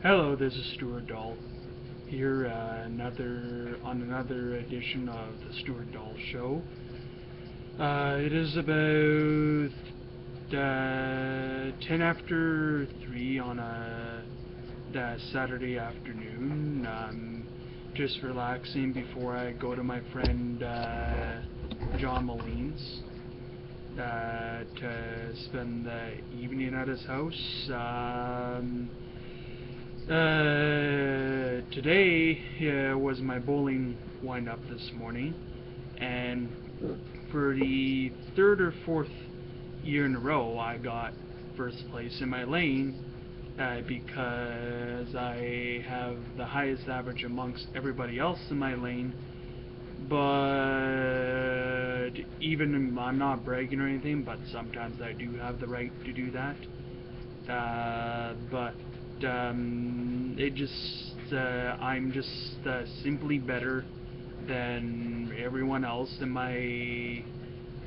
Hello, this is Stuart Dahl here on another edition of the Stuart Dahl Show. It is about 10 after 3 on a Saturday afternoon. Just relaxing before I go to my friend John Moline's to spend the evening at his house. Today was my bowling wind-up this morning, and for the third or fourth year in a row, I got first place in my lane because I have the highest average amongst everybody else in my lane. But even I'm not bragging or anything, but sometimes I do have the right to do that. But I'm just simply better than everyone else in my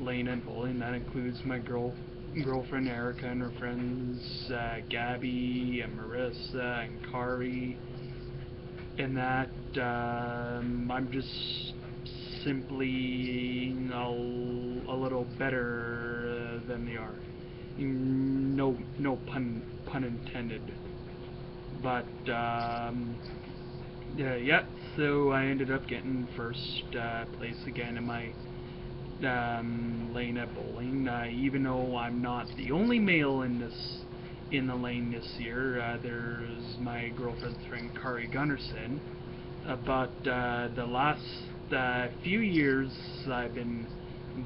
lane and bowling. That includes my girlfriend Erica and her friends Gabby and Marissa and Kari, and that I'm just simply a little better than they are. No pun intended. But yeah, so I ended up getting first place again in my lane at bowling. Even though I'm not the only male in the lane this year, there's my girlfriend's friend Kari Gunnarsson. But the last few years I've been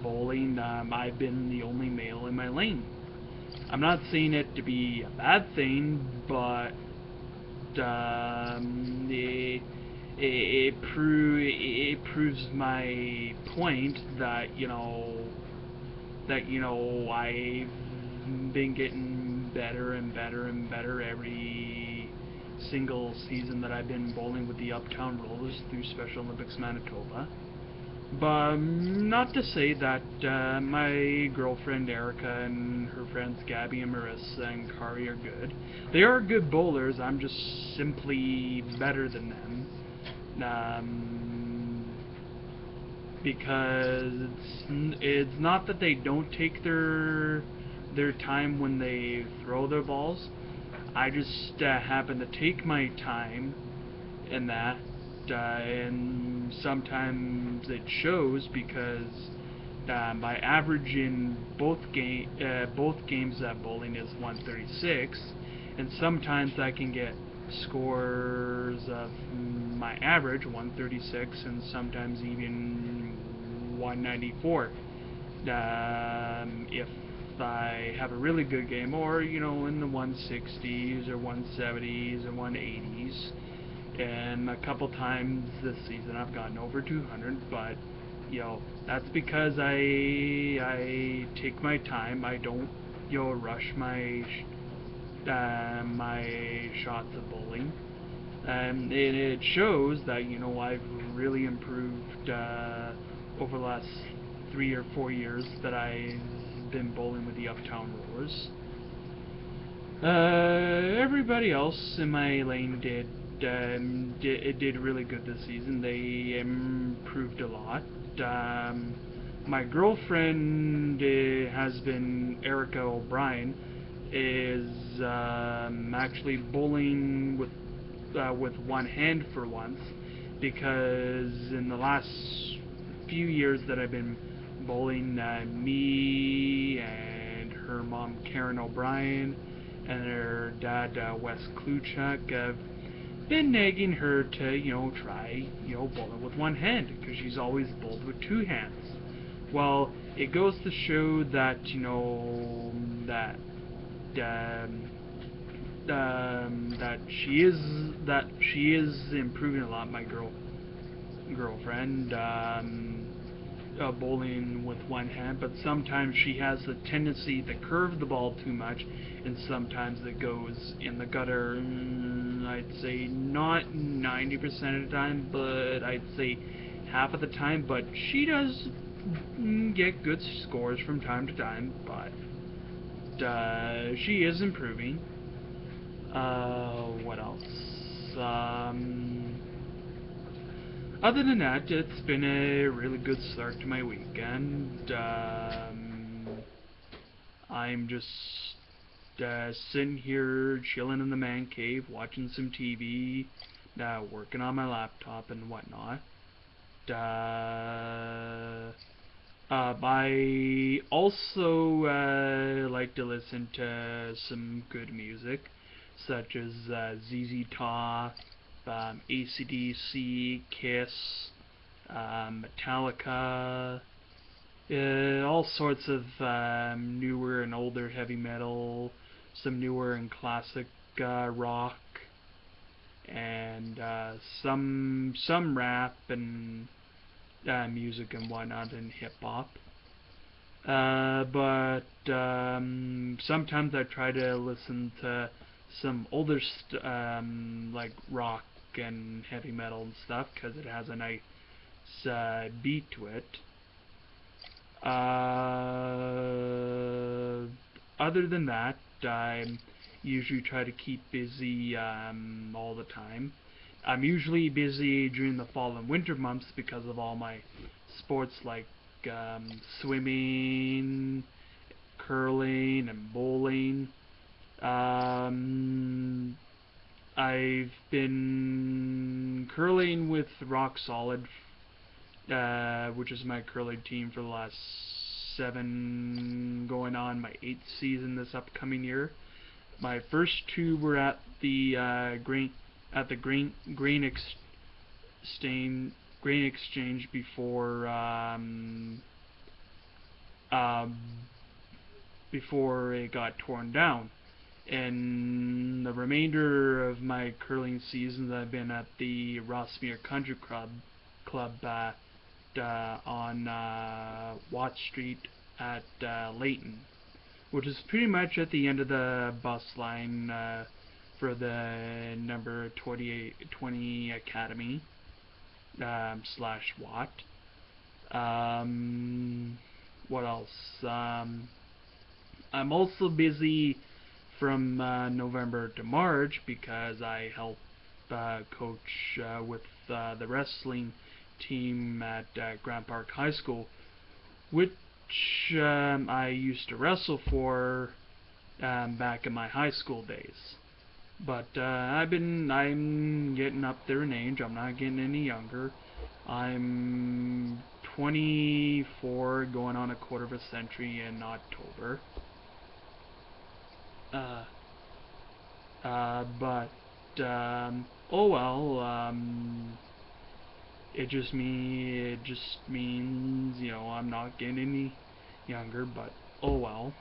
bowling, I've been the only male in my lane. I'm not saying it to be a bad thing, but it proves my point that I've been getting better and better and better every single season that I've been bowling with the Uptown Rollers through Special Olympics Manitoba. But not to say that my girlfriend Erica and her friends Gabby and Marissa and Kari are good. They are good bowlers. I'm just simply better than them. Because it's not that they don't take their time when they throw their balls. I just happen to take my time in that, and sometimes it shows because my average in both games at bowling is 136, and sometimes I can get scores of my average 136, and sometimes even 194. If I have a really good game, or in the 160s or 170s or 180s. And a couple times this season I've gotten over 200, but that's because I take my time. I don't rush my shots of bowling, and it shows that I've really improved over the last 3 or 4 years that I've been bowling with the Uptown Rollers. Everybody else in my lane did really good this season. They improved a lot. My girlfriend has been Erica O'Brien, is actually bowling with one hand for once, because in the last few years that I've been bowling, me and her mom Karen O'Brien and her dad Wes Kluchuk have been nagging her to try bowling with one hand, because she's always bowled with two hands. Well, it goes to show that that she is improving a lot. My girlfriend. Bowling with one hand, but sometimes she has the tendency to curve the ball too much, and sometimes it goes in the gutter. I'd say not 90% of the time, but I'd say half of the time. But she does get good scores from time to time, but she is improving. What else? Other than that, it's been a really good start to my weekend. I'm just sitting here chilling in the man cave, watching some TV, working on my laptop and whatnot. I also like to listen to some good music, such as ZZ Top, AC/DC, Kiss, Metallica, all sorts of newer and older heavy metal, some newer and classic rock, and some rap and music and whatnot, and hip hop. But sometimes I try to listen to some older like rock and heavy metal and stuff, because it has a nice beat to it. Other than that, I usually try to keep busy all the time. I'm usually busy during the fall and winter months because of all my sports like swimming, curling, and bowling. I've been curling with Rock Solid, which is my curling team for the last 7, going on my 8th season this upcoming year. My first 2 were at the grain exchange before it got torn down. And the remainder of my curling seasons, I've been at the Rossmere Country Club on Watt Street at Layton, which is pretty much at the end of the bus line for the number 20 Academy / Watt. What else? I'm also busy from November to March because I help coach with the wrestling team at Grant Park High School, which I used to wrestle for back in my high school days. But I'm getting up there in age. I'm not getting any younger. I'm 24, going on a quarter of a century in October. But oh well. It just means, I'm not getting any younger. But oh well.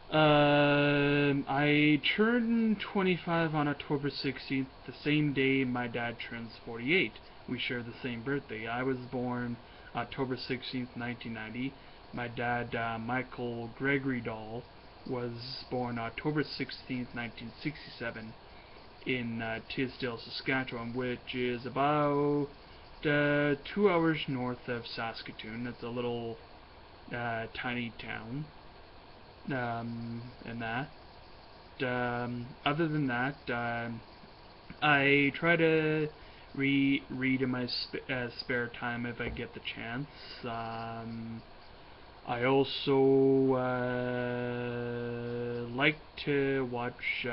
I turned 25 on October 16th, the same day my dad turns 48. We share the same birthday. I was born October 16th, 1990. My dad, Michael Gregory Dahl, was born October 16th, 1967, in Tisdale, Saskatchewan, which is about 2 hours north of Saskatoon. It's a little tiny town. And that. Other than that, I try to read in my spare time if I get the chance. I also like to watch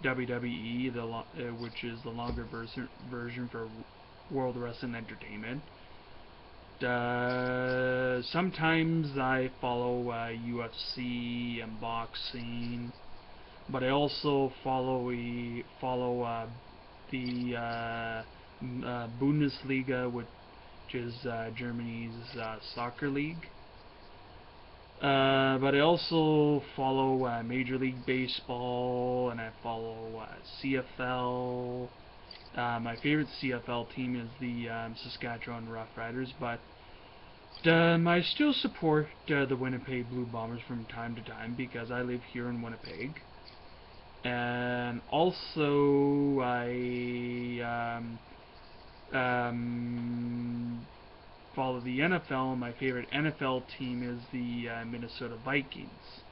WWE, which is the longer version for World Wrestling Entertainment. Sometimes I follow UFC and boxing, but I also follow the Bundesliga, which is Germany's soccer league. But I also follow Major League Baseball, and I follow CFL. My favorite CFL team is the Saskatchewan Roughriders, but I still support the Winnipeg Blue Bombers from time to time because I live here in Winnipeg. And also, I follow the NFL. My favorite NFL team is the Minnesota Vikings.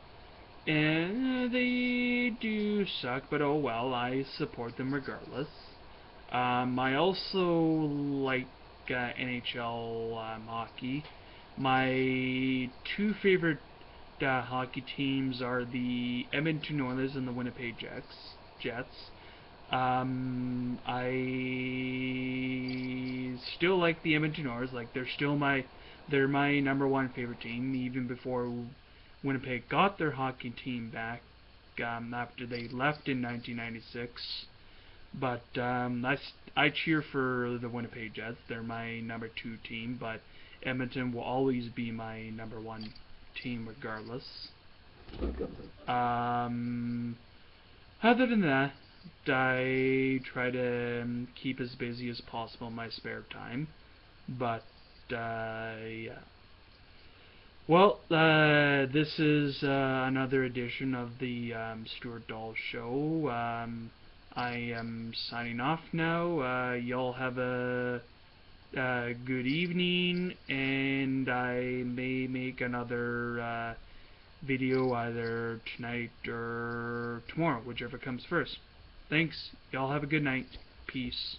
And they do Oilers suck, but oh well, I support them regardless. I also like NHL hockey. My two favorite hockey teams are the Edmonton Oilers and the Winnipeg Jets. I still like the Edmonton Oilers. Like they're my number one favorite team, even before Winnipeg got their hockey team back after they left in 1996. But I cheer for the Winnipeg Jets. They're my number two team, but Edmonton will always be my number one team regardless. Other than that, I try to keep as busy as possible in my spare time. But yeah. Well, this is another edition of the Stuart Dahl Show. I am signing off now. Y'all have a good evening, and I may make another video either tonight or tomorrow, whichever comes first. Thanks. Y'all have a good night. Peace.